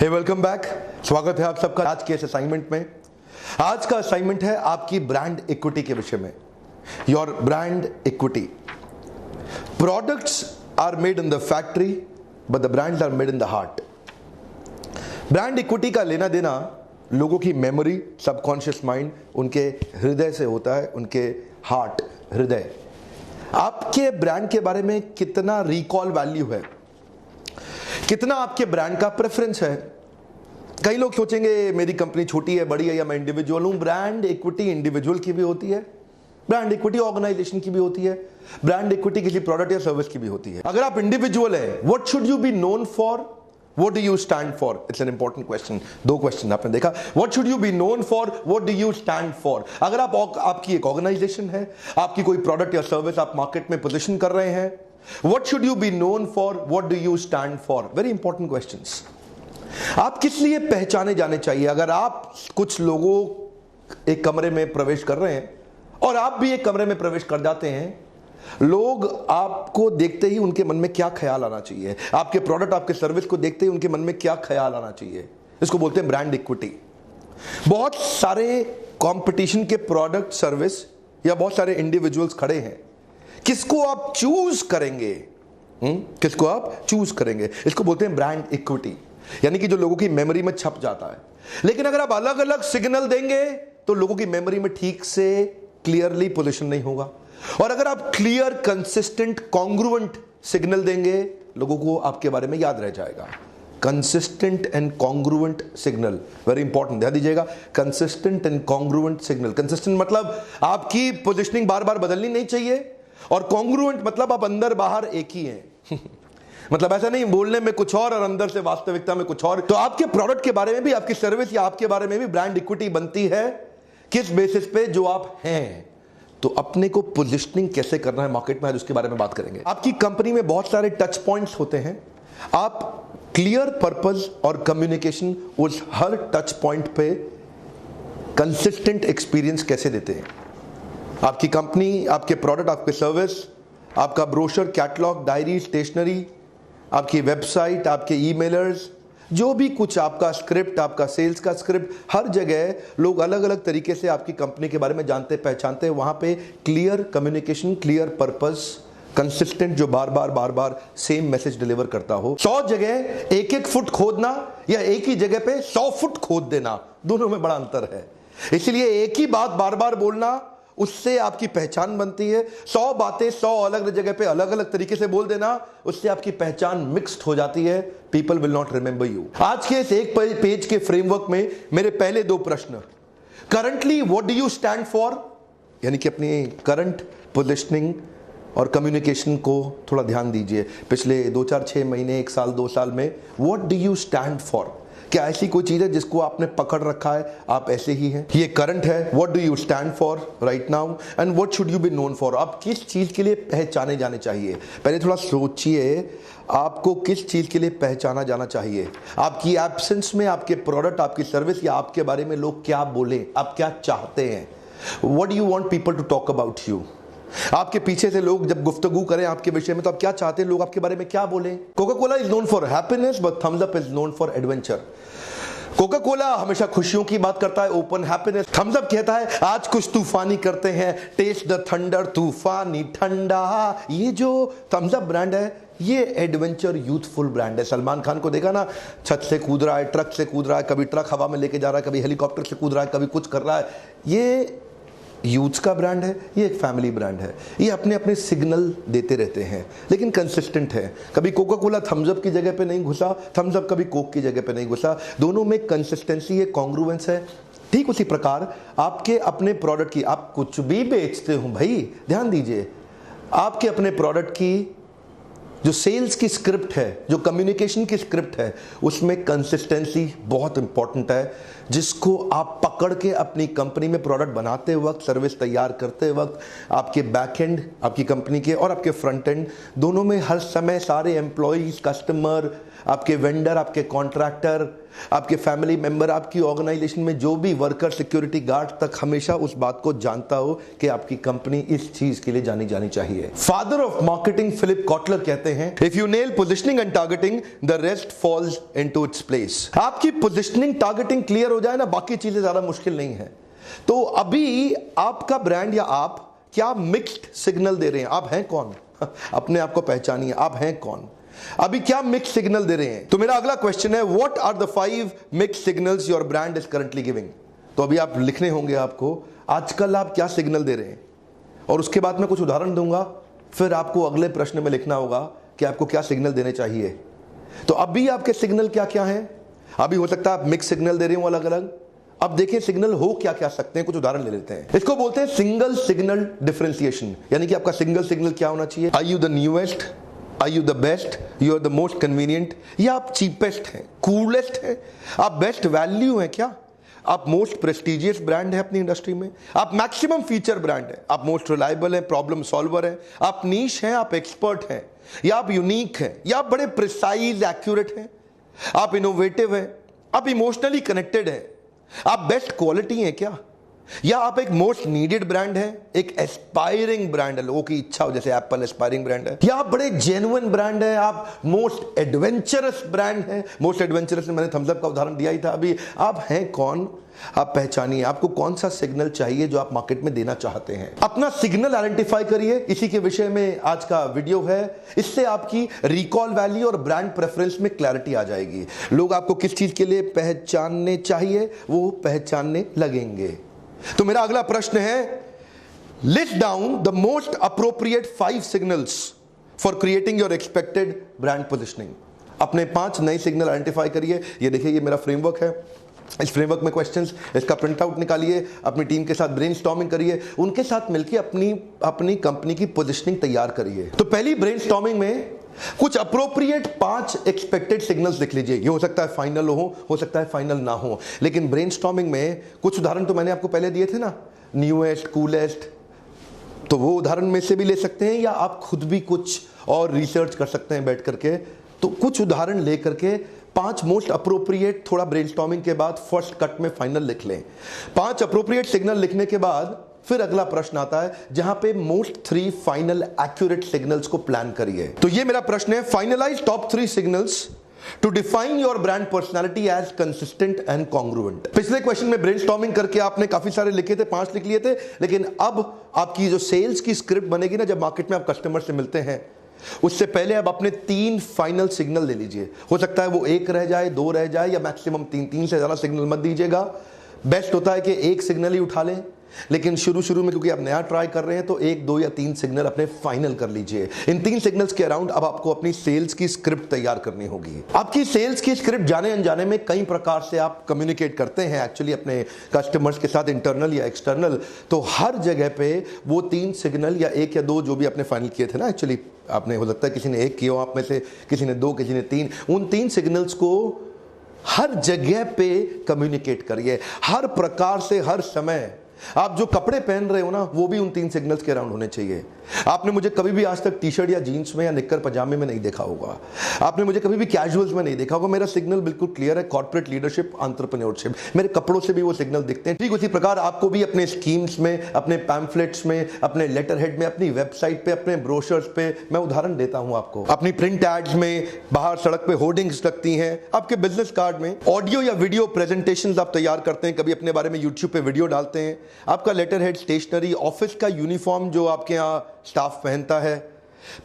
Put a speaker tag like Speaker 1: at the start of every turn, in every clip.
Speaker 1: हे welcome back. स्वागत है आप सबका आज के इस असाइनमेंट में। आज का असाइनमेंट है आपकी ब्रांड इक्विटी के विषय में। Your brand equity. Products are made in the factory but the brands are made in the heart. Brand equity का लेना देना लोगों की मेमोरी, सबकॉन्शियस माइंड, उनके हृदय से होता है, उनके हार्ट, हृदय। आपके ब्रांड के बारे में कितना रिकॉल वैल्यू है, कितना आपके ब्रांड का प्रेफरेंस है। कई लोग सोचेंगे मेरी कंपनी छोटी है, बड़ी है, या मैं इंडिविजुअल हूं। ब्रांड इक्विटी इंडिविजुअल की भी होती है, ब्रांड इक्विटी ऑर्गेनाइजेशन की भी होती है, ब्रांड इक्विटी किसी प्रोडक्ट या सर्विस की भी होती है। अगर आप इंडिविजुअल है, what should you be known for, what do you stand for? It's an important question. दो क्वेश्चन आपने देखा, what should you be known for, what do you stand for. अगर आपकी एक ऑर्गेनाइजेशन है, आपकी कोई प्रोडक्ट या सर्विस आप मार्केट में पोजिशन कर रहे हैं, what should you be known for, what do you stand for? Very important questions. आप किस लिए पहचाने जाने चाहिए? अगर आप कुछ लोगों एक कमरे में प्रवेश कर रहे हैं और आप भी एक कमरे में प्रवेश कर जाते हैं, लोग आपको देखते ही उनके मन में क्या ख्याल आना चाहिए, आपके प्रोडक्ट, आपके सर्विस को देखते ही उनके मन में क्या ख्याल आना चाहिए, इसको बोलते हैं ब्रांड इक्विटी। बहुत सारे कंपटीशन के प्रोडक्ट, सर्विस या बहुत सारे इंडिविजुअल्स खड़े हैं, किसको आप चूज करेंगे? किसको आप चूज करेंगे, इसको बोलते हैं ब्रांड इक्विटी, यानी कि जो लोगों की मेमोरी में छप जाता है। लेकिन अगर आप अलग अलग सिग्नल देंगे तो लोगों की मेमोरी में ठीक से क्लियरली पोजीशन नहीं होगा। और अगर आप क्लियर, कंसिस्टेंट, कॉन्ग्रुएंट सिग्नल देंगे, लोगों को आपके बारे में याद रह जाएगा। Consistent and congruent signal, very important, ध्यान दीजिएगा। Consistent and congruent signal. Consistent मतलब आपकी पोजीशनिंग बार बार बदलनी नहीं चाहिए, और कॉन्ग्रुएंट मतलब आप अंदर बाहर एक ही हैं। मतलब ऐसा नहीं बोलने में कुछ और अंदर से वास्तविकता में कुछ और। तो आपके प्रोडक्ट के बारे में भी, आपकी सर्विस या आपके बारे में भी ब्रांड इक्विटी बनती है किस बेसिस पे? जो आप हैं। तो अपने को पोजिशनिंग कैसे करना है मार्केट में, आज उसके बारे में बात करेंगे। आपकी कंपनी में बहुत सारे टच पॉइंट्स होते हैं। आप क्लियर पर्पस और कम्युनिकेशन उस हर टच पॉइंट पे कंसिस्टेंट एक्सपीरियंस कैसे देते हैं। आपकी कंपनी, आपके प्रोडक्ट, आपके सर्विस, आपका ब्रोशर, कैटलॉग, डायरी, स्टेशनरी, आपकी वेबसाइट, आपके ईमेलर्स, जो भी कुछ, आपका स्क्रिप्ट, आपका सेल्स का स्क्रिप्ट, हर जगह लोग अलग अलग तरीके से आपकी कंपनी के बारे में जानते पहचानते हैं। वहां पे clear communication, clear purpose, consistent, जो बार बार सेम मैसेज डिलीवर करता हो। 100 जगह एक एक फुट खोदना या एक ही जगह पे 100 फुट खोद देना, दोनों में बड़ा अंतर है। इसलिए एक ही बात बार बार बोलना, उससे आपकी पहचान बनती है। 100 बातें 100 अलग अलग जगह पे अलग अलग तरीके से बोल देना, उससे आपकी पहचान मिक्स्ड हो जाती है। People will not remember you. आज के इस एक पेज के फ्रेमवर्क में मेरे पहले दो प्रश्न, currently what do you stand for, यानी कि अपनी करंट पोजिशनिंग और कम्युनिकेशन को थोड़ा ध्यान दीजिए। पिछले 2, 4, 6 महीने, 1 साल, 2 साल में what do you stand for. क्या ऐसी कोई चीज है जिसको आपने पकड़ रखा है, आप ऐसे ही हैं? ये करंट है, what do you stand for right now, and what should you be known for. आप किस चीज के लिए पहचाने जाने चाहिए, पहले थोड़ा सोचिए। आपको किस चीज के लिए पहचाना जाना चाहिए? आपकी एब्सेंस में आपके प्रोडक्ट, आपकी सर्विस या आपके बारे में लोग क्या बोले, आप क्या चाहते हैं। What do you want people to talk about you. आपके पीछे से लोग जब गुफ्तगू करें आपके विषय में, तो आप क्या चाहते हैं लोग आपके बारे में क्या बोलें। Coca Cola is known for happiness but Thums Up is known for adventure. Coca Cola हमेशा खुशियों की बात करता है, ओपन हैप्पीनेस। थम्स अप कहता है आज कुछ तूफानी करते हैं, टेस्ट द थंडर, तूफानी ठंडा। ये जो थम्स अप ब्रांड है, ये एडवेंचर यूथफुल ब्रांड है। सलमान खान को देखा ना, छत से कूद रहा है, ट्रक से कूद रहा है, कभी ट्रक हवा में लेके जा रहा है, कभी हेलीकॉप्टर से कूद रहा है, कभी कुछ कर रहा है। ये यूथ का ब्रांड है, ये एक फैमिली ब्रांड है। ये अपने अपने सिग्नल देते रहते हैं, लेकिन कंसिस्टेंट है। कभी कोका कोला थम्स अप की जगह पे नहीं घुसा, थम्स अप कभी कोक की जगह पे नहीं घुसा। दोनों में कंसिस्टेंसी है, कॉन्ग्रुएंस है। ठीक उसी प्रकार आपके अपने प्रोडक्ट की, आप कुछ भी बेचते हो भाई, ध्यान दीजिए, आपके अपने प्रोडक्ट की जो सेल्स की स्क्रिप्ट है, जो कम्युनिकेशन की स्क्रिप्ट है, उसमें कंसिस्टेंसी बहुत इंपॉर्टेंट है, जिसको आप पकड़ के अपनी कंपनी में प्रोडक्ट बनाते वक्त, सर्विस तैयार करते वक्त, आपके बैक एंड, आपकी कंपनी के और आपके फ्रंट एंड, दोनों में हर समय सारे एम्प्लॉइज, कस्टमर, आपके वेंडर, आपके कॉन्ट्रैक्टर, आपके फैमिली मेंबर, आपकी ऑर्गेनाइजेशन में जो भी वर्कर, सिक्योरिटी गार्ड तक हमेशा उस बात को जानता हो कि आपकी कंपनी इस चीज के लिए जानी जानी चाहिए। Father of marketing Philip Kotler कहते हैं, if you nail positioning and targeting the rest falls into its place. आपकी पोजिशनिंग, टारगेटिंग क्लियर हो जाए ना, बाकी चीजें ज्यादा मुश्किल नहीं है। तो अभी आपका ब्रांड या आप क्या मिक्स्ड सिग्नल दे रहे हैं? आप हैं कौन? अपने आप को पहचानिए, आप हैं कौन? अभी क्या मिक्स सिग्नल दे रहे हैं? तो मेरा अगला क्वेश्चन है, what are the 5 mix signals your brand is currently giving? तो अभी आप लिखने होंगे आपको, आजकल आप क्या सिग्नल दे रहे हैं, और उसके बाद मैं कुछ उदाहरण दूंगा, फिर आपको अगले प्रश्न में लिखना होगा कि आपको क्या सिग्नल देने चाहिए। तो अभी आपके सिग्नल क्या क्या हैं? अभी हो सकता है आप मिक्स सिग्नल दे रहे हो अलग अलग। अब देखिए सिग्नल हो क्या क्या सकते हैं, कुछ उदाहरण ले लेते हैं। इसको बोलते हैं सिंगल सिग्नल डिफरेंशिएशन, यानी कि आपका सिंगल सिग्नल क्या होना चाहिए? Are you the newest, are you the best, you are the most convenient, या आप चीपेस्ट हैं, कूलेस्ट हैं, आप बेस्ट वैल्यू हैं क्या, आप मोस्ट प्रेस्टिजियस ब्रांड है अपनी इंडस्ट्री में, आप मैक्सिमम फीचर ब्रांड है, आप मोस्ट रिलायबल है, प्रॉब्लम सॉल्वर है, आप नीश हैं, आप एक्सपर्ट हैं, या आप यूनिक हैं, या आप बड़े प्रिसाइज एक्यूरेट हैं, आप इनोवेटिव हैं, आप इमोशनली कनेक्टेड हैं, आप बेस्ट क्वालिटी हैं क्या, या आप एक मोस्ट नीडेड ब्रांड है, एक एस्पायरिंग ब्रांड है, लोगों की इच्छा हो, जैसे एप्पल एस्पायरिंग ब्रांड है, या आप बड़े जेन्युइन ब्रांड है, आप मोस्ट एडवेंचरस ब्रांड है। मोस्ट एडवेंचरस में मैंने थम्स अप का उदाहरण दिया ही था अभी। आप हैं कौन? आप पहचानिए, आपको कौन सा सिग्नल चाहिए जो आप मार्केट में देना चाहते हैं। अपना सिग्नल आइडेंटिफाई करिए, इसी के विषय में आज का वीडियो है। इससे आपकी रिकॉल वैल्यू और ब्रांड प्रेफरेंस में क्लैरिटी आ जाएगी। लोग आपको किस चीज के लिए पहचानने चाहिए वो पहचानने लगेंगे। तो मेरा अगला प्रश्न है, list down the most appropriate 5 signals for creating your expected brand positioning. अपने 5 नए सिग्नल आइडेंटिफाई करिए। ये देखिए, ये मेरा फ्रेमवर्क है। इस फ्रेमवर्क में क्वेश्चंस, इसका प्रिंट आउट निकालिए, अपनी टीम के साथ ब्रेनस्टॉर्मिंग करिए, उनके साथ मिलकर अपनी कंपनी की पोजिशनिंग तैयार करिए। तो पहली ब्रेनस्टॉर्मिंग में कुछ अप्रोप्रिएट 5 एक्सपेक्टेड सिग्नल्स लिख लीजिए। ये हो सकता है फाइनल हो सकता है फाइनल ना हो, लेकिन ब्रेनस्टॉर्मिंग में कुछ उदाहरण तो मैंने आपको पहले दिए थे ना, न्यूएस्ट, कूलेस्ट, तो वो उदाहरण में से भी ले सकते हैं, या आप खुद भी कुछ और रिसर्च कर सकते हैं बैठ करके। तो कुछ उदाहरण लेकर के 5 मोस्ट अप्रोप्रिएट, थोड़ा ब्रेनस्टॉर्मिंग के बाद फर्स्ट कट में फाइनल लिख लें। 5 अप्रोप्रिएट सिग्नल लिखने के बाद फिर अगला प्रश्न आता है जहां पे मोस्ट 3 फाइनल एक्यूरेट सिग्नल्स को प्लान करिए। तो ये मेरा प्रश्न है, finalize top 3 signals to define your brand personality as consistent and congruent. पिछले क्वेश्चन में ब्रेनस्टॉर्मिंग करके आपने काफी सारे लिखे थे, 5 लिख लिए थे, लेकिन अब आपकी जो सेल्स की स्क्रिप्ट बनेगी ना, जब मार्केट में आप कस्टमर से मिलते हैं, उससे पहले अब अपने 3 फाइनल सिग्नल ले लीजिए। हो सकता है वो 1 रह जाए, 2 रह जाए, या मैक्सिमम 3 से ज्यादा सिग्नल मत दीजिएगा। बेस्ट होता है कि 1 सिग्नल ही उठा लें, लेकिन शुरू में क्योंकि आप नया ट्राई कर रहे हैं तो 1, 2 या 3 सिग्नल अपने फाइनल कर लीजिए। इन 3 सिग्नल्स के अराउंड अब आपको अपनी सेल्स की स्क्रिप्ट तैयार करनी होगी। आपकी सेल्स की स्क्रिप्ट जाने अनजाने में कई प्रकार से आप कम्युनिकेट करते हैं एक्चुअली अपने कस्टमर्स के साथ, इंटरनल या एक्सटर्नल। तो हर जगह पे वो 3 सिग्नल या 1 या 2 जो भी आपने फाइनल किए थे ना, एक्चुअली आपने, हो सकता है किसी ने 1 किया आप में से, किसी ने 2, किसी ने 3, उन 3 सिग्नल्स को हर जगह पे कम्युनिकेट करिए। हर प्रकार से, हर समय आप जो कपड़े पहन रहे हो ना, वो भी उन 3 सिग्नल्स के अराउंड होने चाहिए। आपने मुझे कभी भी आज तक टी शर्ट या जीन्स में या निक्कर पजामे में नहीं देखा होगा, आपने मुझे कभी भी कैजुअल्स में नहीं देखा होगा। मेरा सिग्नल बिल्कुल क्लियर है, कॉर्पोरेट लीडरशिप, एंटरप्रेन्योरशिप। मेरे कपड़ों से भी वो सिग्नल दिखते हैं। ठीक उसी प्रकार आपको भी अपने स्कीम्स में, अपने पैम्फलेट्स में, अपने लेटर हेड में, अपनी वेबसाइट पे, अपने ब्रोशर्स पे, मैं उदाहरण देता हूं आपको, अपनी प्रिंट एड्स में, बाहर सड़क पे होर्डिंग्स लगती हैं, आपके बिजनेस कार्ड में, ऑडियो या वीडियो प्रेजेंटेशंस आप तैयार करते हैं, कभी अपने बारे में यूट्यूब पे वीडियो डालते हैं, आपका लेटर हेड, स्टेशनरी, ऑफिस का यूनिफॉर्म जो आपके यहाँ स्टाफ पहनता है,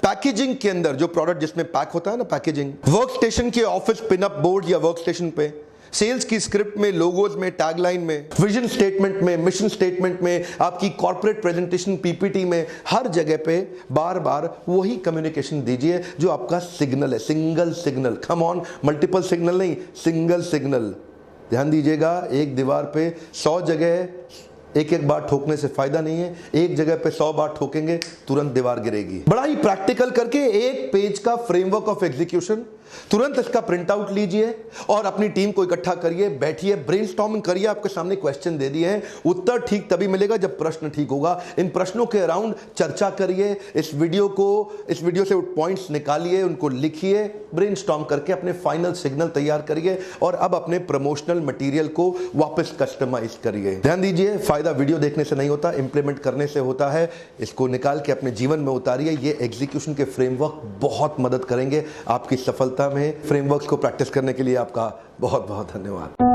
Speaker 1: पैकेजिंग के अंदर जो प्रोडक्ट जिसमें पैक होता है ना, पैकेजिंग, वर्क स्टेशन के ऑफिस पिनअप बोर्ड या वर्क स्टेशन पे, सेल्स की स्क्रिप्ट में, लोगोज में, टैगलाइन में, विजन स्टेटमेंट में, मिशन स्टेटमेंट में, आपकी कॉर्पोरेट प्रेजेंटेशन पीपीटी में, हर जगह पे बार बार वही कम्युनिकेशन दीजिए जो आपका सिग्नल है। Single signal, come on, multiple signal नहीं, सिंगल सिग्नल। ध्यान दीजिएगा, एक दीवार पे 100 जगह एक एक बार ठोकने से फायदा नहीं है, एक जगह पे 100 बार ठोकेंगे तुरंत दीवार गिरेगी। बड़ा ही प्रैक्टिकल करके एक पेज का फ्रेमवर्क ऑफ एग्जीक्यूशन, तुरंत इसका प्रिंट आउट लीजिए और अपनी टीम को इकट्ठा करिए, बैठिए, ब्रेनस्टॉर्मिंग करिए। आपके सामने क्वेश्चन दे दिए हैं, उत्तर ठीक तभी मिलेगा जब प्रश्न ठीक होगा। इन प्रश्नों के अराउंड चर्चा करिए, इस वीडियो से पॉइंट्स निकालिए, उनको लिखिए, ब्रेनस्टॉर्म करके अपने फाइनल सिग्नल तैयार करिए और अब अपने प्रमोशनल मटेरियल को वापस कस्टमाइज करिए। ध्यान दीजिए, फायदा वीडियो देखने से नहीं होता, इंप्लीमेंट करने से होता है। इसको निकाल के अपने जीवन में उतारिए। ये एग्जीक्यूशन के फ्रेमवर्क बहुत मदद करेंगे आपकी सफलता में। फ्रेमवर्क्स को प्रैक्टिस करने के लिए आपका बहुत बहुत धन्यवाद।